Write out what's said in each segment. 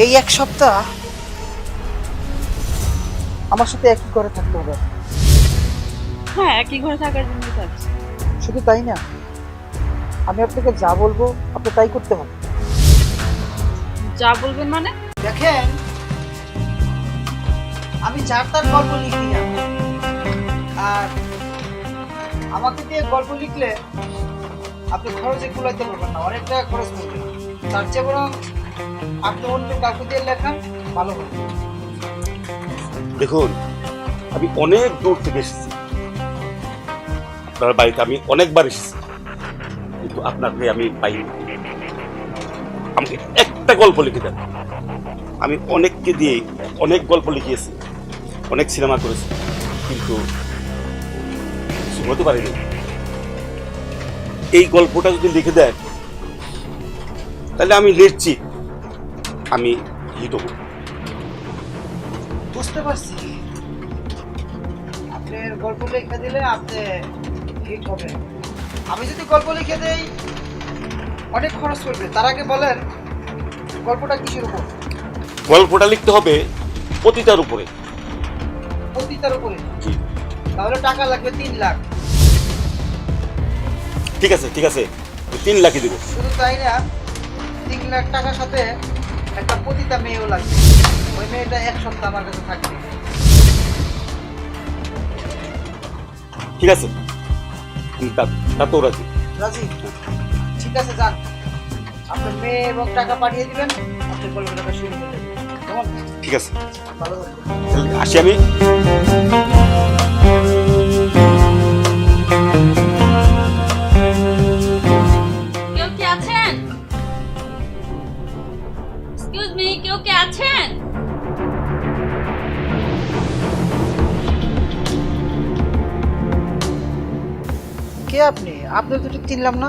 এই এক সপ্তাহ আমার সাথে একই ঘরে থাকতে হবে। হ্যাঁ, একই ঘরে থাকার জন্য থাকছি। শুধু তাই না, আমি আপনাকে যা বলবো আপনি তাই করতে হবে। যা বলবেন মানে? দেখেন, আমি যার তার গল্প লিখি না, আর আমাকে দিয়ে গল্প লিখলে আপনি খরচে কুলাইতে পারবেন না, অনেক টাকা খরচ করবেন। তার চেয়ে বরং আপনি অন্য কাউকে দিয়ে লেখান, ভালো হবে। দেখুন, আমি অনেক দূর থেকে এসেছি, আপনার বাড়িতে আমি অনেকবার এসেছি, কিন্তু আপনাকে আমি পাইনি। আমাকে একটা গল্প লিখে দেন। আমি অনেককে দিয়ে অনেক গল্প লিখিয়েছি, অনেক সিনেমা করেছি, কিন্তু শুনতে পারিনি। এই গল্পটা যদি লিখে দেন তাহলে আমি নিশ্চিত আমি হিট হব। বুঝতে পারছি, আপনার গল্প লিখে দিলে আপনি হিট হবেন। আমি যদি গল্প লিখে দেই অনেক খরচ করবে। তার আগে বলেন গল্পটা কিসের উপর? গল্পটা লিখতে হবে পতিতার উপরে। পতিতার উপরে? জি, তাহলে টাকা লাগবে 3 লাখ। ঠিক আছে ঠিক আছে, 3 লাখই দেবো। শুধু তাই না, 3 লাখ টাকার সাথে একটা পতিতা মেয়েও লাগবে। ওই মেয়েটা এক সপ্তাহ আমার কাছে থাকবে। ঠিক আছে, তাতেও রাজি। রাজি? ঠিক আছে, যান। আপনার মেয়ে এবং টাকা পাঠিয়ে দিবেন, আপনি গল্পটা শুরু করে দেবেন। কেমন? ঠিক আছে, ভালো থাকবেন। তাহলে আসি আমি। কেউ কি আছেন? এক্সকিউজ মি, কেউ কি আছেন? কে আপনি? আপনার তো ঠিক চিনলাম না।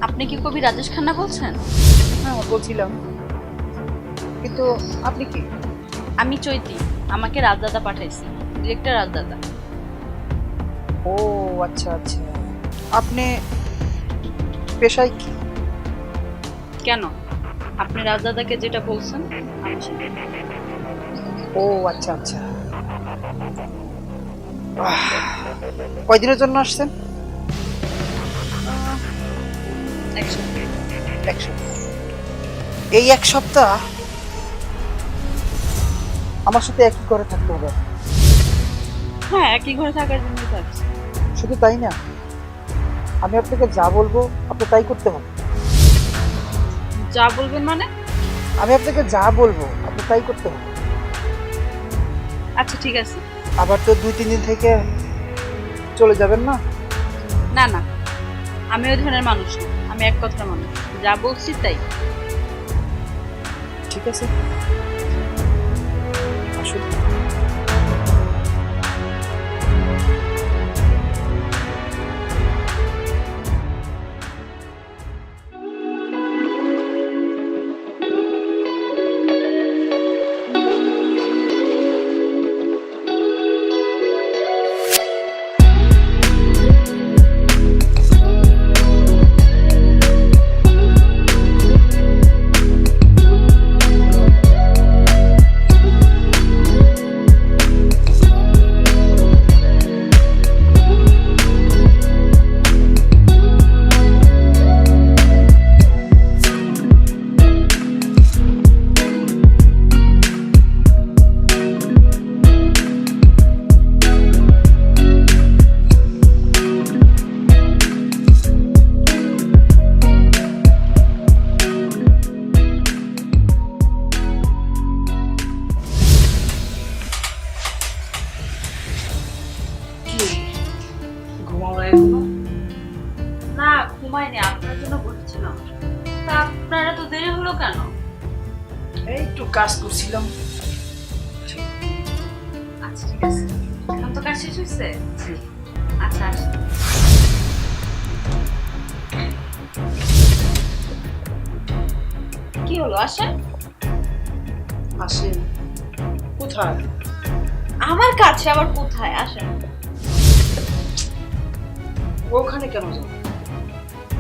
আপনি কি কবি রাজেশ খান্না বলছেন? হ্যাঁ, বলছিলাম, কিন্তু আপনি কি? আমি চৈতি, আমাকে রাজদাদা পাঠাইছে, ডিরেক্টর রাজদাদা। ও আচ্ছা আচ্ছা, আপনি পেশায় কি? কেন? আপনি রাজদাদাকে যেটা বলছেন আমি সেটা। ও আচ্ছা আচ্ছা। কয়দিনের জন্য আসছেন? একসাথে। এক সপ্তাহ। এই এক সপ্তাহ আমার সাথে একই ঘরে থাকতে হবে। হ্যাঁ, একই ঘরে থাকার জন্য থাকছি। শুধু তাই না, আমি আপনাকে যা বলবো আপনি তাই করতে হবে। যা বলবেন মানে? আমি আপনাকে যা বলবো আপনি তাই করতে হবে। আচ্ছা ঠিক আছে। আবার তো 2-3 দিন থেকে চলে যাবেন না? না না, আমি ওই ধরনের মানুষ না, আমি এক কথার মানুষ, যা বলছি তাই। ঠিক আছে, আসুন। না, ঘুমাইনি, আপনার জন্য বসেছিলাম। তা আপনারা তো দেরি হলো কেন? এই একটু কাজ করছিলাম। আচ্ছা ঠিক আছে, এখন তো কাজ শেষ হয়েছে। আচ্ছা আসুন। কি হলো, আসেন। আসেন? কোথায়? আমার কাছে আবার কোথায়? আসেন। ওখানে কেন যাবো?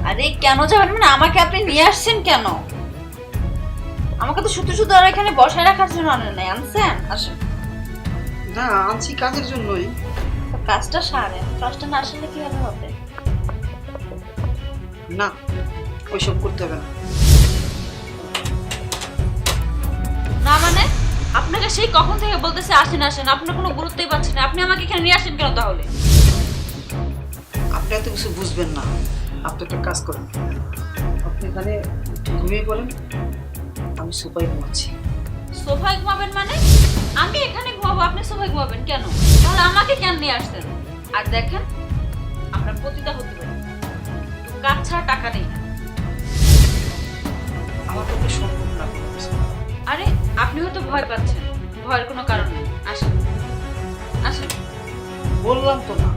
আরে কেন যাবেন মানে আমাকে আপনি নিয়ে আসছেন কেন? আমাকে তো শুধু শুধু আর এখানে বসায় রাখার জন্য আনেন নাই, আনছেন? আসেন। না, আনছি কাজের জন্যই। তো কাজটা সারেন, কাজটা না সারলে কিভাবে হবে? না, ওইসব করতে হবে না। না মানে আপনাকে সেই কখন থেকে বলতেছে আসেন আসেন, আপনার কোনো গুরুত্বই পাচ্ছি না। আপনি আমাকে এখানে নিয়ে আসেন কেন তাহলে? আপনি এত কিছু বুঝবেন না। আপনি একটা কাজ করেন, আপনি এখানে ঘুমিয়ে পড়েন, আমি সোফায় ঘুমাচ্ছি। সোফায় ঘুমাবেন মানে? আমি এখানে ঘুমাবো, আপনি সোফায় ঘুমাবেন কেন? তাহলে আমাকে কেন নিয়ে আসছেন? আর দেখেন, আপনার পতিতা হতে পারে, কাজ ছাড়া টাকা নেই। আমার পক্ষে সম্ভব না কোনো কিছু। আরে আপনি হয়তো ভয় পাচ্ছেন, ভয়ের কোনো কারণ নেই। আসেন আসেন। বললাম তো না,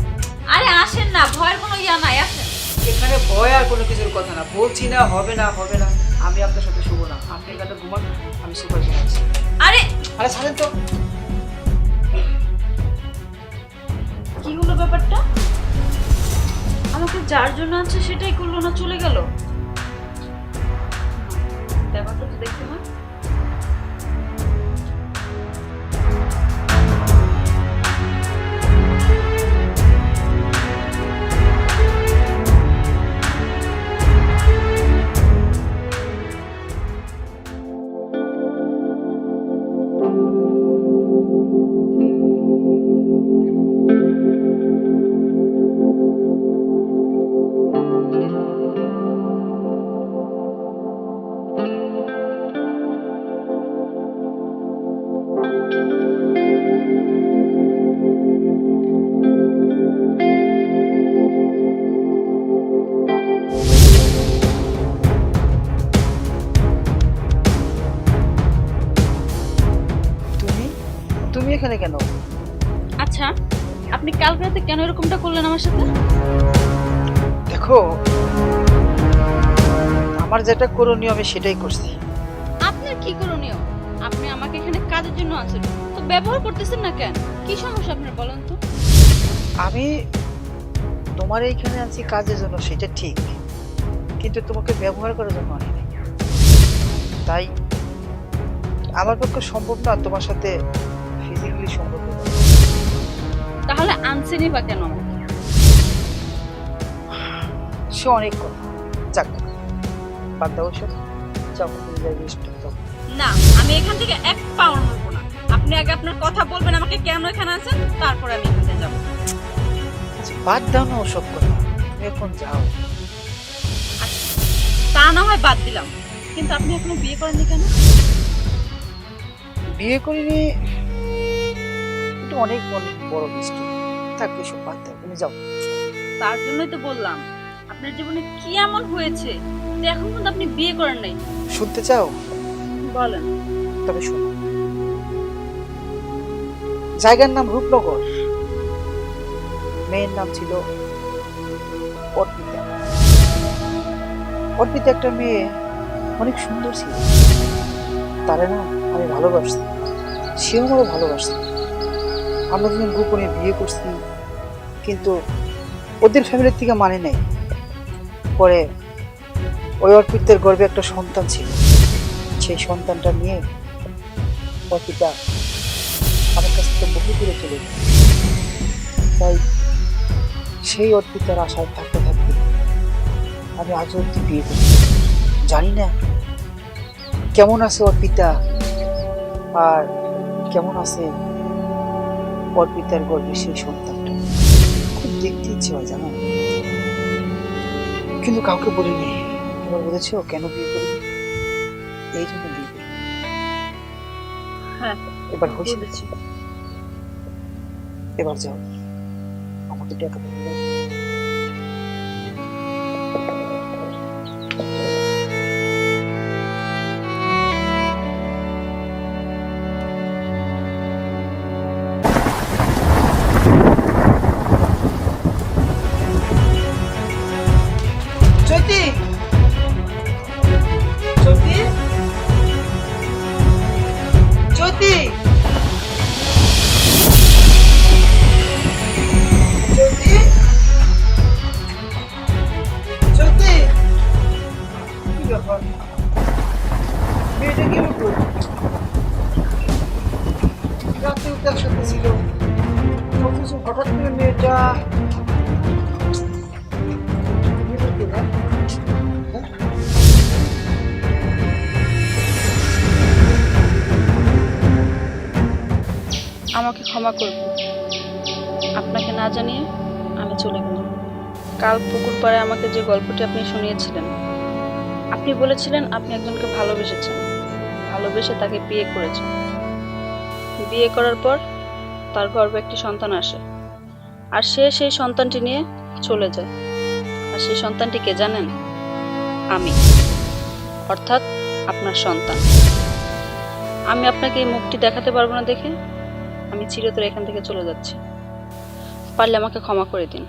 আরে আসেন না, ভয়ের কোনো ইয়া নাই, আসেন। এখানে ভয় আর কোনো কিছুর কথা না। বলছি না হবে না হবে না, আমি আপনার সাথে শুভ না। আপনি এখানে ঘুমান, আমি সোফায় ঘুমাচ্ছি। আরে আরে ছাড়েন তো। কি হলো ব্যাপারটা? আমাকে যার জন্য আছে সেটাই করলো না, চলে গেল। ব্যাপারটা তো দেখতে না। তুমি তুমি এখানে কেন? আচ্ছা, আপনি কাল রাতে কেন এরকমটা করলেন আমার সাথে? দেখো, আমার যেটা করণীয় আমি সেটাই করছি। আপনার কি করণীয়? আপনি আমাকে এখানে কাজের জন্য আছেন, তো ব্যবহার করতেছেন না কেন? কি সমস্যা আপনার বলেন তো? আমি তোমার এইখানে আছি কাজের জন্য, সেটা ঠিক, কিন্তু তোমাকে ব্যবহার করার জন্য আনি নাই। তাই আমার পক্ষে সম্ভব না তোমার সাথে ফিজিক্যালি সম্পর্ক করা। তাহলে আনছেনই বা কেন আমাকে? সে অনেক কথা, যাক বাদ দাও সব, যাও তুমি যাই রেস্ট দাও। না, আমি এখান থেকে এক পাও নড়বো না। আপনি আগে আপনার কথা বলবেন আমাকে কেন এখানে আছেন, তারপর আমি এখান থেকে যাবো। আচ্ছা বাদ দাও না ওসব কথা, তুমি এখন যাও। আচ্ছা, তা না হয় বাদ দিলাম, কিন্তু আপনি এখনো বিয়ে করেননি কেন? বিয়ে করিনি, এটা অনেক অনেক বড় মিস্টেক। থাক এসব বাদ দাও, তুমি যাও। তার জন্যই তো বললাম, আপনার জীবনে কি এমন হয়েছে যে এখন পর্যন্ত আপনি বিয়ে করেন নাই? শুনতে চাও? বলেন। তবে শোনো, জায়গার নাম রূপনগর, মেয়ের নাম ছিল অর্পিতা। অর্পিতা একটা মেয়ে, অনেক সুন্দর ছিল। তারা না আমি ভালোবাসি, সেও আমাকে ভালোবাসত। আমরা দুজন গোপনে বিয়ে করছি, কিন্তু ওদের ফ্যামিলির থেকে মানে নাই। পরে ওই অর্পিতার গর্ভে একটা সন্তান ছিল, সেই সন্তানটা নিয়ে অর্পিতা আমার কাছ থেকে বহু দূরে চলে গেল। তাই সেই অর্পিতার আশায় থাকতে থাকতে আমি আজ অব্দি বিয়ে করি। জানি না কেমন আছে অর্পিতা, আর কেমন আছে অর্পিতার গর্ভে সেই সন্তানটা। খুব দেখতে ইচ্ছে হয় জানো, কিন্তু কাউকে বলিনি। এবার বলেছো কেন বিয়ে করি? এই জন্য বিয়ে করি। হ্যাঁ, এবার হয়েছে, বুঝেছি। এবার যাও, আমাকে টাকা দাও। চৈতি, চৈতি, চৈতি, চৈতি। গল্পটা তুমি লিখতে না? হ্যাঁ? আমাকে ক্ষমা করবেন, আপনাকে না জানিয়ে আমি চলে গেলাম। কাল পুকুর পাড়ে আমাকে যে গল্পটি আপনি শুনিয়েছিলেন, আপনি বলেছিলেন আপনি একজনকে ভালোবেসেছেন, ভালোবেসে তাকে বিয়ে করেছেন। বিয়ে করার পর তার গর্ভে একটি সন্তান আসে, আর সে সেই সন্তানটি নিয়ে চলে যায়। আর সেই সন্তানটি কে জানেন? আমি, অর্থাৎ আপনার সন্তান। আমি আপনাকে এই মুখটি দেখাতে পারবো না দেখে আমি চিরতরে এখান থেকে চলে যাচ্ছি। পারলে আমাকে ক্ষমা করে দিন।